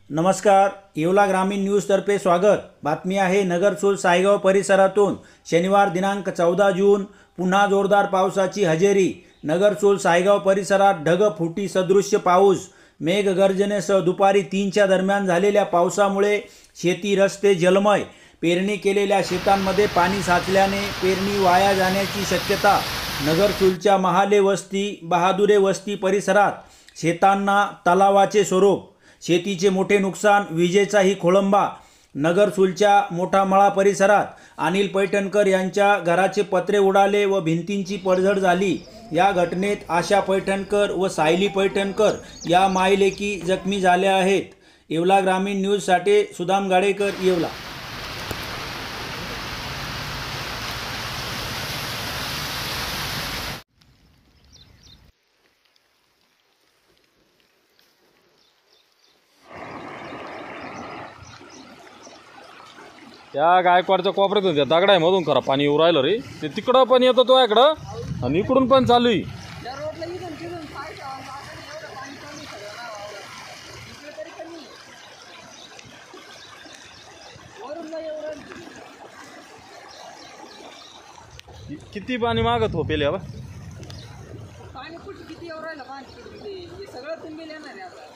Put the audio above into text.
नमस्कार, येवला ग्रामीण न्यूजतर्फे स्वागत। बातमी आहे नगरचोल सायगाव परिसरातून शनिवार दिनांक 14 जून पुन्हा जोरदार पावसाची हजेरी। नगरचोल सायगाव परिसरात ढगफुटी सदृश्य पाऊस, मेघगर्जनेसह दुपारी 3च्या दरम्यान झालेल्या पावसामुळे शेती रस्ते जलमय। पेरणी केलेल्या शेतांमध्ये पाणी साचल्याने पेरणी वाया जाण्याची शक्यता। नगरचोलच्या महाले वस्ती, बहादुरे वस्ती परिसरात शेतांना तलावाचे स्वरूप, शेतीचे मोठे नुकसान, विजेचाही खोळंबा। नगरचोलच्या मोठा मळा परिसरात अनिल पैठणकर यांच्या घराचे पत्रे उडाले व भिंतींची पडझड झाली। या घटनेत आशा पैठणकर व सायली पैठणकर या मायलेकी जखमी झाल्या आहेत। येवला ग्रामीण न्यूजसाठी सुदाम गाडेकर, येवला। त्या गायकवाडच्या कोपऱ्यातून त्या दगडामधून खरा पाणी येऊ राहिलं रे। ते तिकडं पण येतं तो इकडं आणि इकडून पण चालू आहे। किती पाणी मागत हो पेले? पाणी कुठे किती येऊ राहिलं, पाणी सगळं तुम्ही येणार आहे आता।